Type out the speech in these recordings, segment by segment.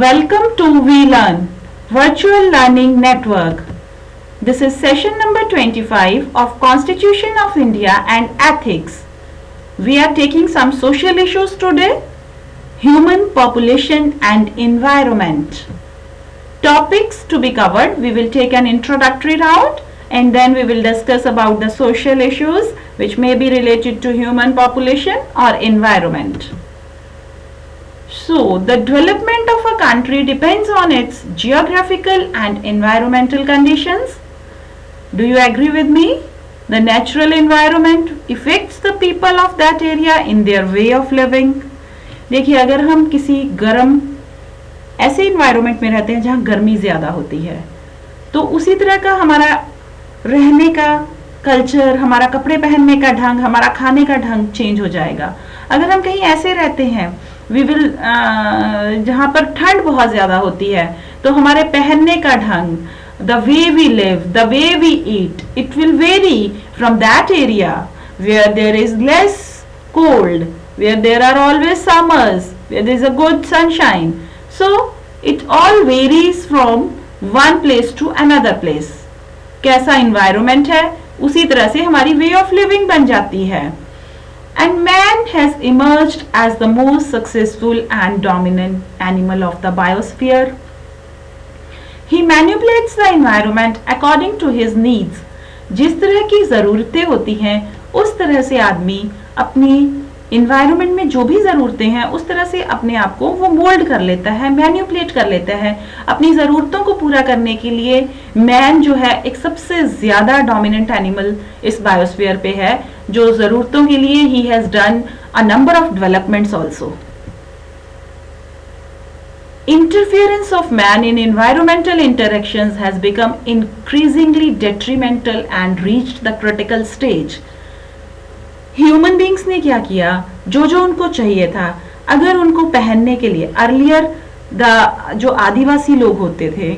Welcome to VLearn Virtual Learning Network. This is session number 25 of Constitution of India and Ethics. We are taking some social issues today: human, population and environment. Topics to be covered: we will take an introductory round and then we will discuss about the social issues which may be related to human, population or environment. So, the development of a country depends on its geographical and environmental conditions. Do you agree with me? The natural environment affects the people of that area in their way of living. देखिए, अगर हम किसी गर्म ऐसे environment में रहते हैं जहाँ गर्मी ज़्यादा होती है, तो उसी तरह का हमारा रहने का कल्चर, हमारा कपड़े पहनने का ढंग, हमारा खाने का ढंग चेंज हो जाएगा. अगर हम कहीं ऐसे रहते हैं जहाँ पर ठंड बहुत ज़्यादा होती है, तो हमारे पहनने का ढंग, the way we live, the way we eat, it will vary from that area where there is less cold, where there are always summers, where there is a good sunshine. So it all varies from one place to another place. कैसा environment है, उसी तरह से हमारी way of living बन जाती है. And man has emerged as the most successful and dominant animal of the biosphere. He manipulates the environment according to his needs. जिस तरह की ज़रूरतें होती हैं, उस तरह से आदमी अपनी environment में जो भी ज़रूरतें हैं, उस तरह से अपने आप को वो मोल्ड कर लेता है, मैनिपुलेट कर लेता है. अपनी ज़रूरतों को पूरा करने के लिए मैन जो है एक सबसे ज़्यादा डोमिनेंट एनिमल इस बायोस्फीयर पे है, जो ज़रूरतों के लिए he has done a number of developments also. Interference of man in environmental interactions has become increasingly detrimental and reached the critical stage. Human beings ने क्या किया, जो जो उनको चाहिए था, अगर उनको पहनने के लिए अर्लियर जो आदिवासी लोग होते थे,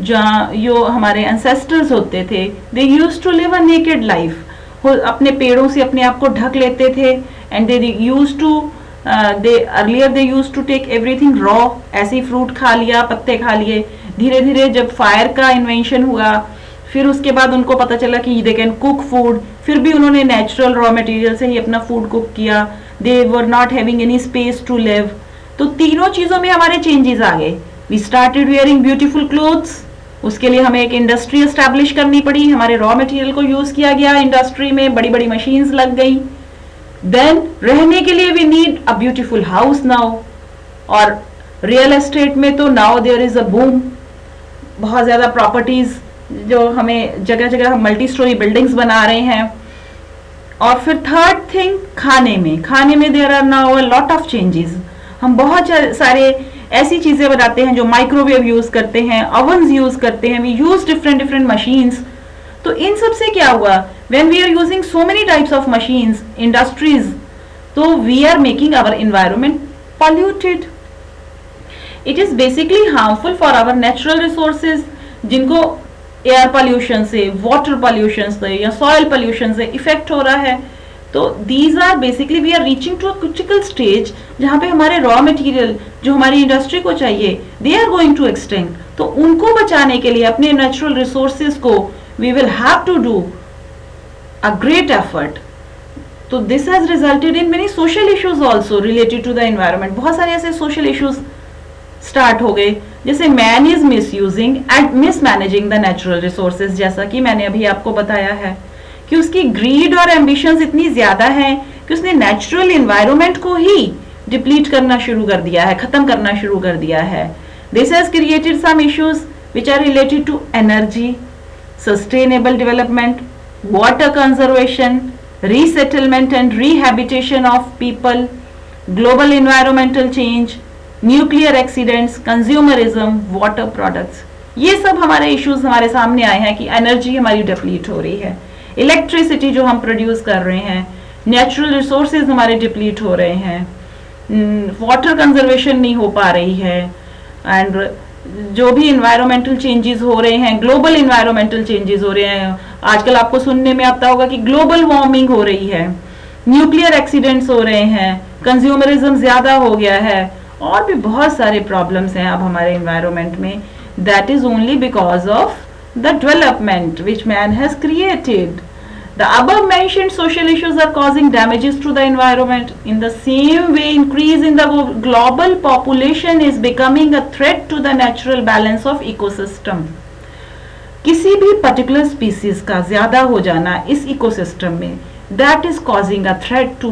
जो हमारे एंसेस्टर्स होते थे, they used to live a naked life. अपने पेड़ों से अपने आप को ढक लेते थे and they used to earlier they used to take everything raw. ऐसे ही फ्रूट खा लिया, पत्ते खा लिए. धीरे धीरे जब फायर का इन्वेंशन हुआ, फिर उसके बाद उनको पता चला कि दे कैन कुक फूड, फिर भी उन्होंने नेचुरल रॉ मटेरियल से ही अपना फूड कुक किया. They were not having any space to live. तो तीनों चीज़ों में हमारे चेंजेस आ गए. We started wearing beautiful clothes. उसके लिए हमें एक इंडस्ट्री एस्टैब्लिश करनी पड़ी. हमारे रॉ मटेरियल को यूज़ किया गया इंडस्ट्री में, बड़ी बड़ी मशीन्स लग गई. देन रहने के लिए we need a beautiful house now. और रियल एस्टेट में तो now there is a boom. बहुत ज़्यादा प्रॉपर्टीज़ जो हमें जगह जगह हम मल्टी स्टोरी बिल्डिंग्स बना रहे हैं. और फिर थर्ड थिंग, खाने में there are now a lot of changes. हम बहुत सारे ऐसी चीज़ें बनाते हैं जो माइक्रोवेव यूज़ करते हैं, ओवन्स यूज़ करते हैं, वी यूज़ डिफरेंट मशीन्स. तो इन सब से क्या हुआ, when we are using so many types of machines, industries, तो we are making our environment polluted. It is basically harmful for our natural resources, जिनको एयर पॉल्यूशन से, वाटर पॉल्यूशन से या सॉइल पॉल्यूशन से इफेक्ट हो रहा है. तो these are basically we are reaching to a critical stage जहाँ पे हमारे रॉ मटेरियल जो हमारी इंडस्ट्री को चाहिए, they are going to extinct. तो उनको बचाने के लिए, अपने नेचुरल रिसोर्सेज को, we will have to do a great effort. तो this has resulted in many social issues also related to the environment. बहुत सारे ऐसे सोशल इश्यूज स्टार्ट हो गए, जैसे man is misusing and mismanaging the natural resources. जैसा कि मैंने अभी आपको बताया है कि उसकी ग्रीड और एम्बिशंस इतनी ज्यादा हैं कि उसने नेचुरल एनवायरनमेंट को ही डिप्लीट करना शुरू कर दिया है, खत्म करना शुरू कर दिया है. This has created some issues which are related to energy, sustainable development, water conservation, resettlement and rehabilitation of people, global environmental change, nuclear accidents, consumerism, water products. ये सब हमारे इश्यूज हमारे सामने आए हैं कि एनर्जी हमारी डिप्लीट हो रही है, इलेक्ट्रिसिटी जो हम प्रोड्यूस कर रहे हैं, नेचुरल रिसोर्सेज हमारे डिप्लीट हो रहे हैं, वाटर कंजर्वेशन नहीं हो पा रही है, एंड जो भी इन्वायरमेंटल चेंजेस हो रहे हैं, ग्लोबल इन्वायरमेंटल चेंजेस हो रहे हैं. आजकल आपको सुनने में आता होगा कि ग्लोबल वार्मिंग हो रही है, न्यूक्लियर एक्सीडेंट्स हो रहे हैं, कंज्यूमरिज्म ज्यादा हो गया है, और भी बहुत सारे प्रॉब्लम्स हैं अब हमारे एनवायरनमेंट में. That is only because of the development which man has created. The above mentioned social issues are causing damages to the environment. In the same way, increase in the global population is becoming a threat to the natural balance of ecosystem. किसी भी particular species का ज़्यादा हो जाना इस ecosystem में, that is causing a threat to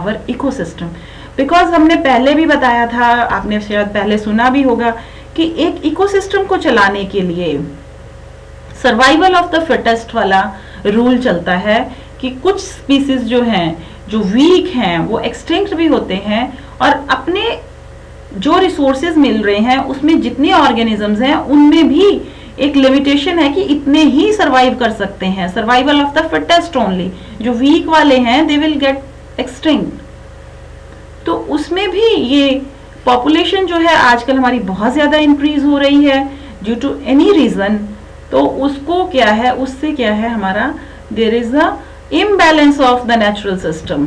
our ecosystem. Because हमने पहले भी बताया था, आपने शायद पहले सुना भी होगा कि एक ecosystem को चलाने के लिए सर्वाइवल ऑफ द फिटेस्ट वाला रूल चलता है कि कुछ स्पीसीज जो हैं जो वीक हैं वो एक्सटिंक्ट भी होते हैं और अपने जो रिसोर्सेज मिल रहे हैं उसमें जितने ऑर्गेनिजम्स हैं उनमें भी एक लिमिटेशन है कि इतने ही सरवाइव कर सकते हैं. Survival of the fittest only. जो वीक वाले हैं दे विल गेट एक्सटिंक्ट. तो उसमें भी ये पॉपुलेशन जो है आजकल हमारी बहुत ज्यादा इंक्रीज हो रही है ड्यू टू एनी रीजन. तो उसको क्या है, उससे क्या है हमारा, there is a imbalance of the natural system.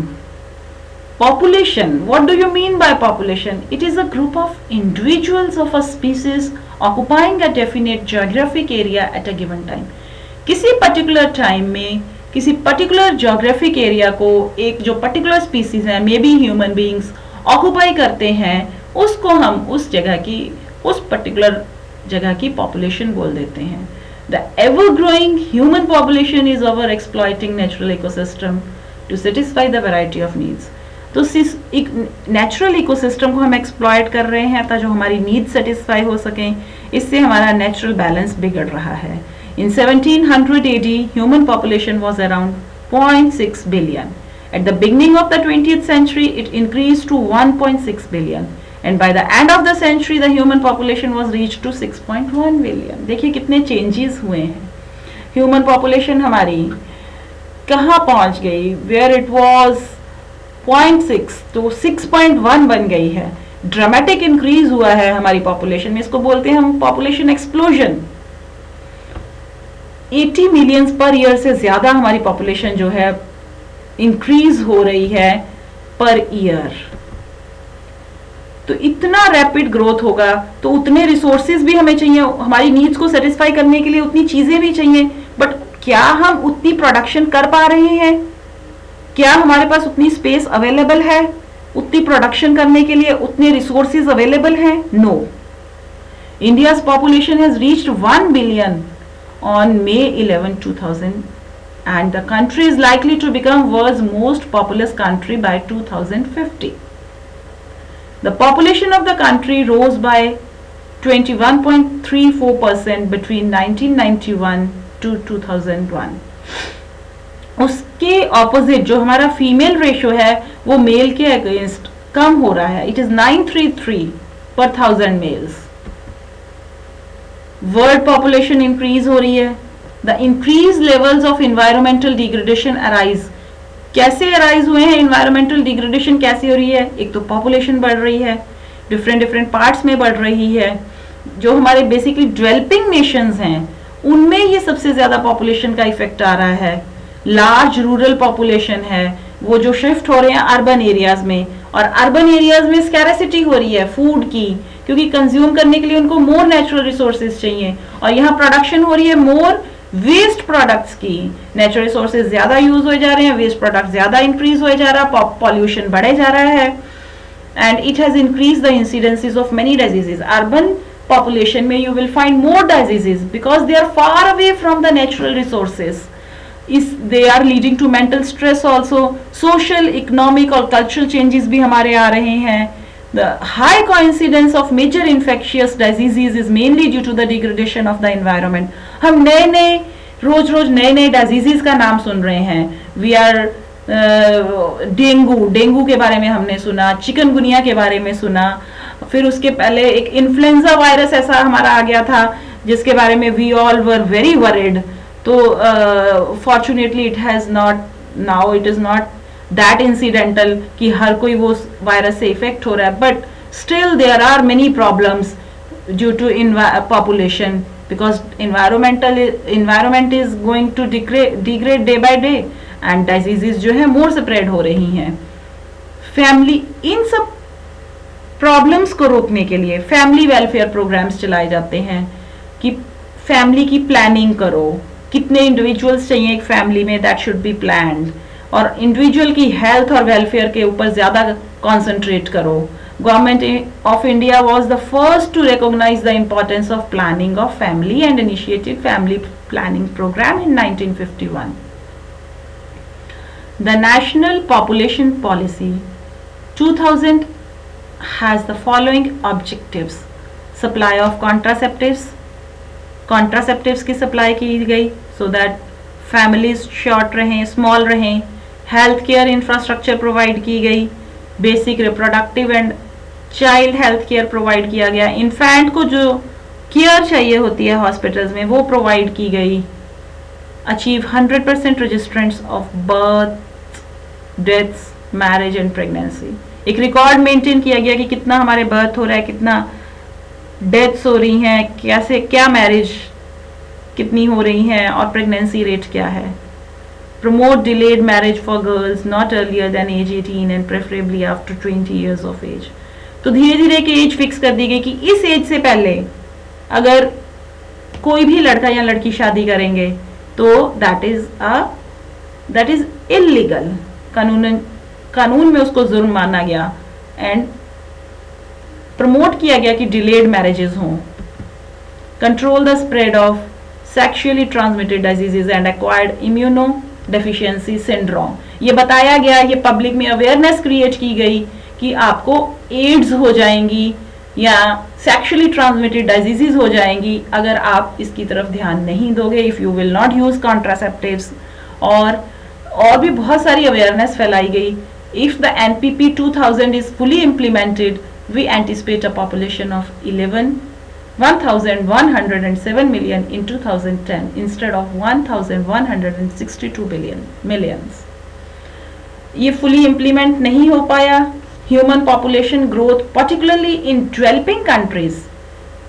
Population, what do you mean by population? It is a group of individuals of a species occupying a definite geographic area at a given time. किसी particular time में किसी particular geographic area को एक जो particular species है, may be human beings, occupy करते हैं, उसको हम उस जगह की, उस पर्टिकुलर जगह की पॉपुलेशन बोल देते हैं. The ever-growing human population is over exploiting natural ecosystem to satisfy the variety of needs. तो नेचुरल इकोसिस्टम को हम एक्सप्लॉयट कर रहे हैं ताकि जो हमारी नीड सेटिस्फाई हो सकें. इससे हमारा नेचुरल बैलेंस बिगड़ रहा है. In 1700 AD, human population was around 0.6 billion. At the beginning of the 20th century, it increased to 1.6 billion. And by the end of the century, the human population was reached to 6.1 billion. देखिए कितने changes हुए हैं. Human population हमारी कहाँ पहुँच गई? Where it was 0.6 तो 6.1 बन गई है. ड्रामेटिक इंक्रीज हुआ है हमारी पॉपुलेशन में. इसको बोलते हैं हम population explosion. 80 millions per year से ज्यादा हमारी पॉपुलेशन जो है इंक्रीज हो रही है पर ईयर. तो इतना रैपिड ग्रोथ होगा तो उतने रिसोर्सेज भी हमें चाहिए, हमारी नीड्स को सेटिस्फाई करने के लिए उतनी चीजें भी चाहिए. बट क्या हम उतनी प्रोडक्शन कर पा रहे हैं? क्या हमारे पास उतनी स्पेस अवेलेबल है उतनी प्रोडक्शन करने के लिए? उतने रिसोर्सेज अवेलेबल हैं? No. India's population has reached 1 billion on May 11, 2000 and the country is likely to become world's most populous country by 2050. The population of the country rose by 21.34% between 1991 to 2001. उसके opposite जो हमारा female ratio है वो mail के against कम हो रहा है. It is 933 per 1000 males. World population increase हो रही है. The increase levels of environmental degradation arise. कैसे अराइज हुए हैं? इन्वायरमेंटल डिग्रेडेशन कैसे हो रही है? एक तो पॉपुलेशन बढ़ रही है, डिफरेंट पार्ट्स में बढ़ रही है. जो हमारे बेसिकली डेवलपिंग नेशंस हैं उनमें ये सबसे ज्यादा पॉपुलेशन का इफेक्ट आ रहा है. लार्ज रूरल पॉपुलेशन है वो जो शिफ्ट हो रहे हैं अर्बन एरियाज में, और अर्बन एरियाज में स्कैरेसिटी हो रही है फूड की, क्योंकि कंज्यूम करने के लिए उनको मोर नेचुरल रिसोर्सेज चाहिए, और यहाँ प्रोडक्शन हो रही है मोर वेस्ट प्रोडक्ट्स की. नेचुरल रिसोर्सेज ज्यादा यूज हो जा रहे हैं, वेस्ट प्रोडक्ट ज्यादा इंक्रीज हो जा रहा है, पॉल्यूशन बढ़े जा रहा है, and it has increase the incidences of many diseases. Urban population में you will find more diseases because they are far away from the natural resources. They are leading to mental stress also. Social, economic और cultural changes भी हमारे आ रहे हैं. The high coincidence of major infectious diseases is mainly due to the degradation of the environment. हम रोज नए diseases का नाम सुन रहे हैं. We are डेंगू के बारे में हमने सुना, चिकनगुनिया के बारे में सुना, फिर उसके पहले एक इन्फ्लुएंजा वायरस ऐसा हमारा आ गया था जिसके बारे में we all were very worried. तो fortunately it has not, now it is not that incidental कि हर कोई वो वायरस से इफेक्ट हो रहा है, but still there are many problems due to population because environment is going to degrade day by day and diseases जो है मोर स्प्रेड हो रही हैं. फैमिली, इन सब प्रॉब्लम्स को रोकने के लिए फैमिली वेलफेयर प्रोग्राम्स चलाए जाते हैं कि फैमिली की प्लानिंग करो, कितने इंडिविजुअल्स चाहिए एक फैमिली में, दैट शुड बी प्लान्ड, और इंडिविजुअल की हेल्थ और वेलफेयर के ऊपर ज्यादा कॉन्सेंट्रेट करो. Government of India was the first to recognise the importance of planning of family and initiated family planning programme in 1951. The National Population Policy 2000 has the following objectives: supply of contraceptives, contraceptives की supply की गई so that families short रहें, small रहें, health care infrastructure provide की गई, basic reproductive and child health care provide किया गया, infant को जो केयर चाहिए होती है हॉस्पिटल्स में वो प्रोवाइड की गई, achieve 100% registrants of birth, deaths, marriage and pregnancy. एक रिकॉर्ड मेंटेन किया गया कि कितना हमारे बर्थ हो रहा है, कितना डेथ्स हो रही हैं, कैसे क्या मैरिज कितनी हो रही हैं और प्रेगनेंसी रेट क्या है. Promote delayed marriage for girls not earlier than age 18 and preferably after 20 years of age. तो धीरे धीरे एक एज फिक्स कर दी गई कि इस एज से पहले अगर कोई भी लड़का या लड़की शादी करेंगे तो दैट इज इलीगल. कानून में उसको जुर्म माना गया एंड प्रमोट किया गया कि डिलेड मैरिजेस हों. Control the spread of sexually transmitted diseases and acquired immuno deficiency syndrome. ये बताया गया, ये पब्लिक में अवेयरनेस क्रिएट की गई कि आपको एड्स हो जाएंगी या सेक्सुअली ट्रांसमिटेड डिजीजेज हो जाएंगी अगर आप इसकी तरफ ध्यान नहीं दोगे, if you will not use contraceptives. और भी बहुत सारी अवेयरनेस फैलाई गई. If the NPP 2000 is fully implemented, we anticipate a population of 1,107 million in 2010 instead of 1,162 millions. ये fully implement नहीं हो पाया. Human population growth, particularly in developing countries,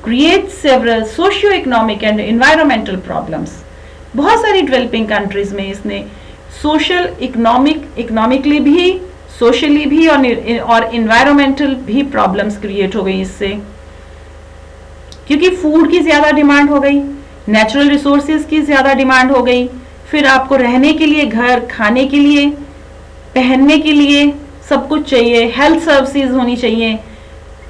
creates several socio-economic and environmental problems. बहुत सारी developing countries में इसने social economically भी, socially भी और इन्वायरमेंटल भी प्रॉब्लम्स क्रिएट हो गई इससे, क्योंकि फूड की ज्यादा डिमांड हो गई, नेचुरल रिसोर्सेज की ज्यादा डिमांड हो गई, फिर आपको रहने के लिए घर, खाने के लिए, पहनने के लिए सब कुछ चाहिए, हेल्थ सर्विसेज होनी चाहिए.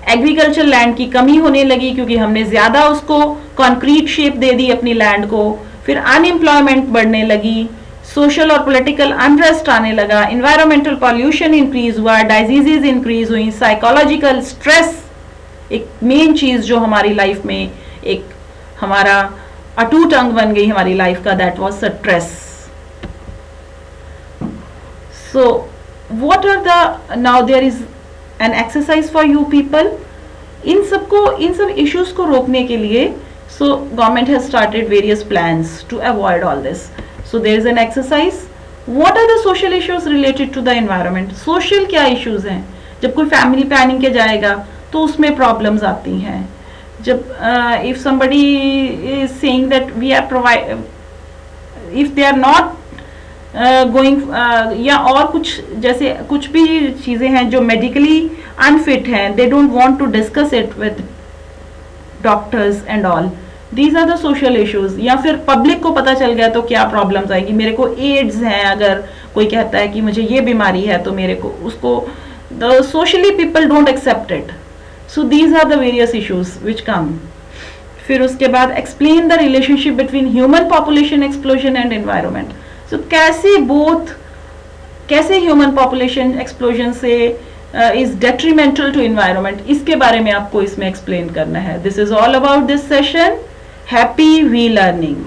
एग्रीकल्चर लैंड की कमी होने लगी क्योंकि हमने ज्यादा उसको कॉन्क्रीट शेप दे दी अपनी लैंड को. फिर अनएम्प्लॉयमेंट बढ़ने लगी, सोशल और पॉलिटिकल अनरेस्ट आने लगा, इन्वायरमेंटल पॉल्यूशन इंक्रीज हुआ, डिजीजेज इंक्रीज हुई, साइकोलॉजिकल स्ट्रेस एक मेन चीज जो हमारी लाइफ में एक हमारा अटूट अंग बन गई हमारी लाइफ का, that was stress. So what are the now there is an exercise for you people. इन सब इश्यूज को रोकने के लिए so government has started various plans to avoid all this. So there is an exercise. What are the social issues related to the environment? Social क्या issues हैं? जब कोई family planning के जाएगा तो उसमें problems आती हैं. जब if somebody is saying that we are if they are not going या और कुछ जैसे कुछ भी चीजें हैं जो medically unfit हैं, they don't want to discuss it with doctors and all. These are the social issues. या फिर पब्लिक को पता चल गया तो क्या प्रॉब्लम्स आएगी. मेरे को एड्स है, अगर कोई कहता है कि मुझे ये बीमारी है तो मेरे को उसको the socially people don't accept it. So these are the various issues which come. फिर उसके बाद explain the relationship between human population explosion and environment. So कैसे human population explosion से is detrimental to environment, इसके बारे में आपको इसमें explain करना है. This is all about this session. Happy we learning.